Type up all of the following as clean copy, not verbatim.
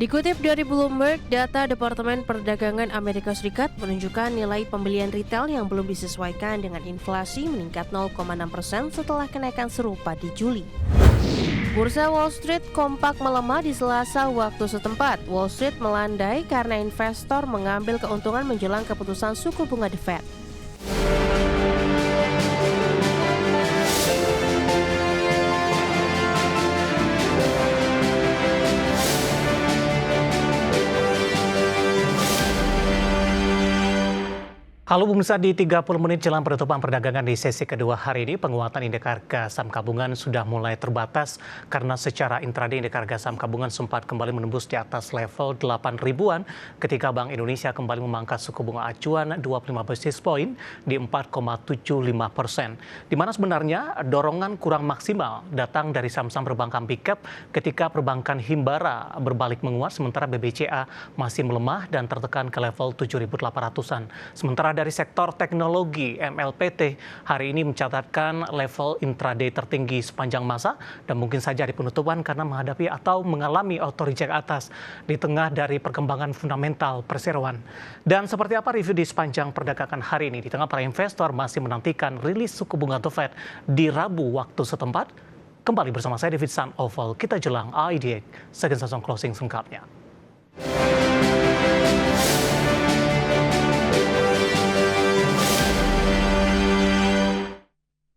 Dikutip dari Bloomberg, data Departemen Perdagangan Amerika Serikat menunjukkan nilai pembelian retail yang belum disesuaikan dengan inflasi meningkat 0,6% setelah kenaikan serupa di Juli. Bursa Wall Street kompak melemah di Selasa waktu setempat. Wall Street melandai karena investor mengambil keuntungan menjelang keputusan suku bunga The Fed. Halo pemirsa, di 30 menit jelang penutupan perdagangan di sesi kedua hari ini, penguatan indeks harga saham gabungan sudah mulai terbatas karena secara intraday indeks harga saham gabungan sempat kembali menembus di atas level 8 ribuan ketika Bank Indonesia kembali memangkas suku bunga acuan 25 basis point di 4,75%. Di mana sebenarnya dorongan kurang maksimal datang dari saham-saham perbankan big cap ketika perbankan Himbara berbalik menguat sementara BBCA masih melemah dan tertekan ke level 7.800-an. Sementara dari sektor teknologi, MLPT hari ini mencatatkan level intraday tertinggi sepanjang masa dan mungkin saja di penutupan karena menghadapi atau mengalami auto reject atas di tengah dari perkembangan fundamental perseroan. Dan seperti apa review di sepanjang perdagangan hari ini di tengah para investor masih menantikan rilis suku bunga The Fed di Rabu waktu setempat? Kembali bersama saya David San Oval, kita jelang IDX second session closing selengkapnya.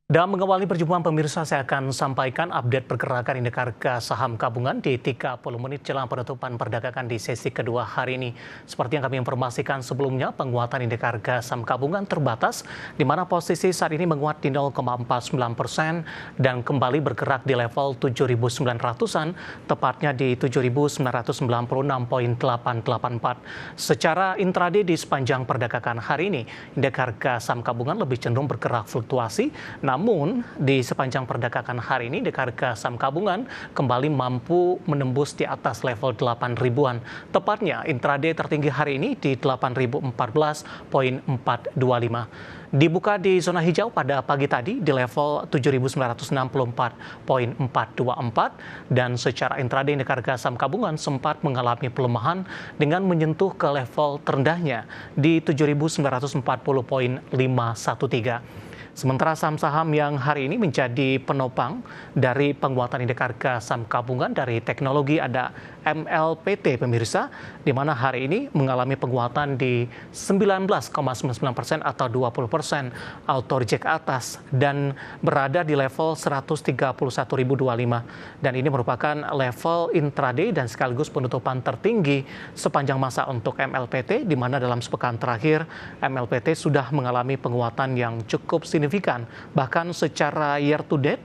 Dan mengawali perjumpaan pemirsa, saya akan sampaikan update pergerakan indeks harga saham gabungan di 30 menit jelang penutupan perdagangan di sesi kedua hari ini. Seperti yang kami informasikan sebelumnya, penguatan indeks harga saham gabungan terbatas, di mana posisi saat ini menguat di 0,49% dan kembali bergerak di level 7.900-an, tepatnya di 7.996,884. Secara intraday di sepanjang perdagangan hari ini, indeks harga saham gabungan lebih cenderung bergerak fluktuasi, namun, di sepanjang perdagangan hari ini, indeks harga saham gabungan kembali mampu menembus di atas level 8 ribuan. Tepatnya, intraday tertinggi hari ini di 8.014,425. Dibuka di zona hijau pada pagi tadi di level 7.964,424 dan secara intraday indeks harga saham gabungan sempat mengalami pelemahan dengan menyentuh ke level terendahnya di 7.940,513. Sementara saham-saham yang hari ini menjadi penopang dari penguatan indeks harga saham gabungan dari teknologi ada MLPT pemirsa, di mana hari ini mengalami penguatan di 19,99% atau 20% auto reject atas dan berada di level 131.025 dan ini merupakan level intraday dan sekaligus penutupan tertinggi sepanjang masa untuk MLPT, di mana dalam sepekan terakhir MLPT sudah mengalami penguatan yang cukup signifikan. Bahkan secara year to date,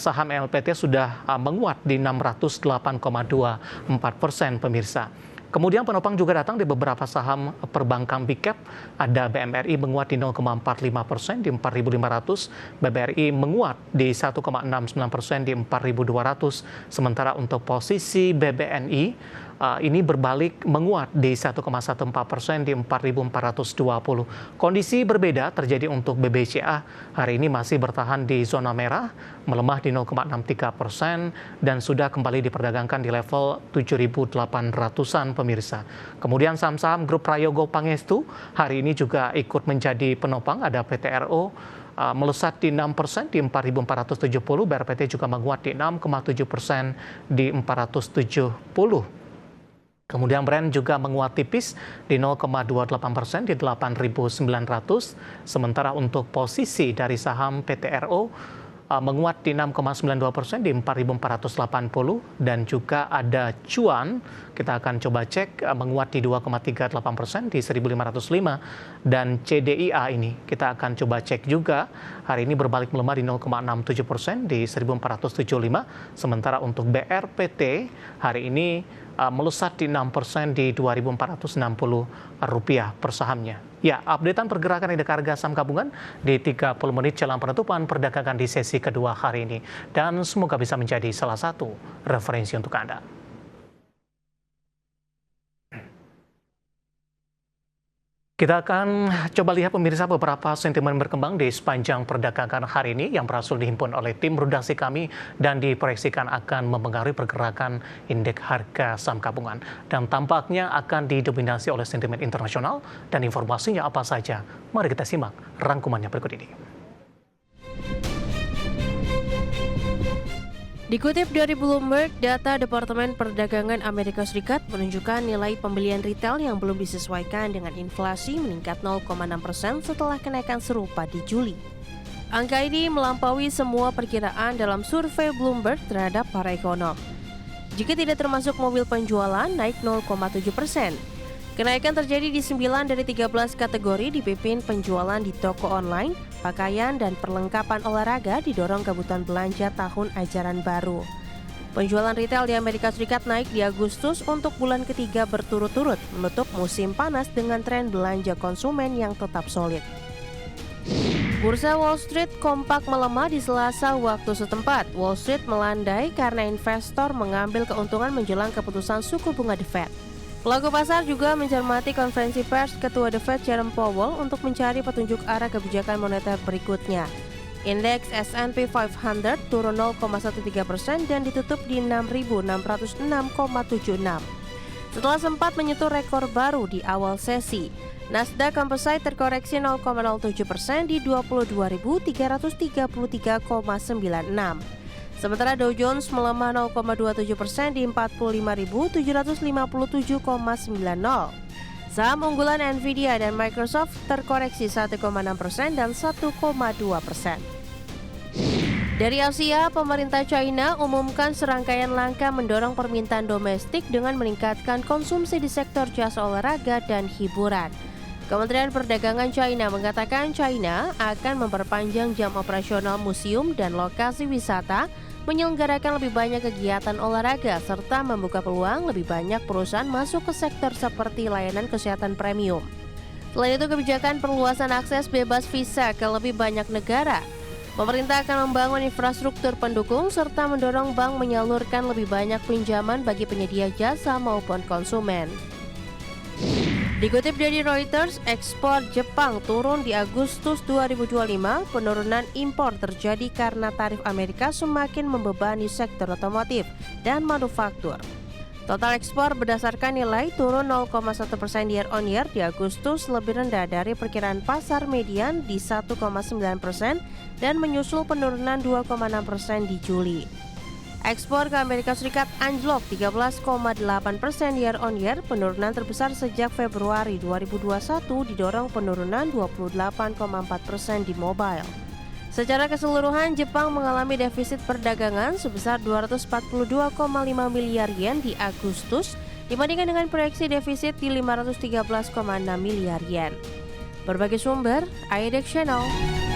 saham MLPT sudah menguat di 608,24% pemirsa. Kemudian penopang juga datang di beberapa saham perbankan big cap. Ada BMRI menguat di 0,45% di 4.500, BBRI menguat di 1,69% di 4.200. Sementara untuk posisi BBNI ini berbalik menguat di 1,14% di 4.420. Kondisi berbeda terjadi untuk BBCA. Hari ini masih bertahan di zona merah, melemah di 0,63% dan sudah kembali diperdagangkan di level 7.800-an pemirsa. Kemudian saham-saham grup Prayogo Pangestu hari ini juga ikut menjadi penopang. Ada PTRO melesat di 6% di 4.470, BRPT juga menguat di 6,7% di 470. Kemudian Brand juga menguat tipis di 0,28% di 8.900. Sementara untuk posisi dari saham PTRO menguat di 6,92% di 4.480 dan juga ada Cuan, kita akan coba cek, menguat di 2,38% di 1.505 dan CDIA ini kita akan coba cek juga hari ini berbalik melemah di 0,67% di 1.475. Sementara untuk BRPT hari ini melesat di 6% di Rp2.460 per sahamnya. Ya, updatean pergerakan indeks harga saham gabungan di 30 menit jelang penutupan perdagangan di sesi kedua hari ini. Dan semoga bisa menjadi salah satu referensi untuk Anda. Kita akan coba lihat pemirsa beberapa sentimen berkembang di sepanjang perdagangan hari ini yang berhasil dihimpun oleh tim redaksi kami dan diproyeksikan akan mempengaruhi pergerakan indeks harga saham gabungan. Dan tampaknya akan didominasi oleh sentimen internasional dan informasinya apa saja. Mari kita simak rangkumannya berikut ini. Dikutip dari Bloomberg, data Departemen Perdagangan Amerika Serikat menunjukkan nilai pembelian retail yang belum disesuaikan dengan inflasi meningkat 0,6% setelah kenaikan serupa di Juli. Angka ini melampaui semua perkiraan dalam survei Bloomberg terhadap para ekonom. Jika tidak termasuk mobil penjualan, naik 0,7%. Kenaikan terjadi di 9 dari 13 kategori dipimpin penjualan di toko online, pakaian, dan perlengkapan olahraga didorong kebutuhan belanja tahun ajaran baru. Penjualan retail di Amerika Serikat naik di Agustus untuk bulan ketiga berturut-turut, menutup musim panas dengan tren belanja konsumen yang tetap solid. Bursa Wall Street kompak melemah di Selasa waktu setempat. Wall Street melandai karena investor mengambil keuntungan menjelang keputusan suku bunga The Fed. Pelaku pasar juga mencermati konferensi pers Ketua The Fed Jerome Powell untuk mencari petunjuk arah kebijakan moneter berikutnya. Indeks S&P 500 turun 0,13% dan ditutup di 6.606,76. Setelah sempat menyentuh rekor baru di awal sesi, Nasdaq Composite terkoreksi 0,07% di 22.333,96. Sementara Dow Jones melemah 0,27% di 45.757,90. Saham unggulan Nvidia dan Microsoft terkoreksi 1,6% dan 1,2%. Dari Asia, pemerintah China umumkan serangkaian langkah mendorong permintaan domestik dengan meningkatkan konsumsi di sektor jasa olahraga dan hiburan. Kementerian Perdagangan China mengatakan China akan memperpanjang jam operasional museum dan lokasi wisata, menyelenggarakan lebih banyak kegiatan olahraga, serta membuka peluang lebih banyak perusahaan masuk ke sektor seperti layanan kesehatan premium. Selain itu, kebijakan perluasan akses bebas visa ke lebih banyak negara. Pemerintah akan membangun infrastruktur pendukung serta mendorong bank menyalurkan lebih banyak pinjaman bagi penyedia jasa maupun konsumen. Dikutip dari Reuters, ekspor Jepang turun di Agustus 2025. Penurunan impor terjadi karena tarif Amerika semakin membebani sektor otomotif dan manufaktur. Total ekspor berdasarkan nilai turun 0,1% year on year di Agustus, lebih rendah dari perkiraan pasar median di 1,9% dan menyusul penurunan 2,6% di Juli. Ekspor ke Amerika Serikat anjlok 13,8% year on year, penurunan terbesar sejak Februari 2021 didorong penurunan 28,4% di mobile. Secara keseluruhan, Jepang mengalami defisit perdagangan sebesar 242,5 miliar yen di Agustus dibandingkan dengan proyeksi defisit di 513,6 miliar yen. Berbagai sumber, IDX Channel.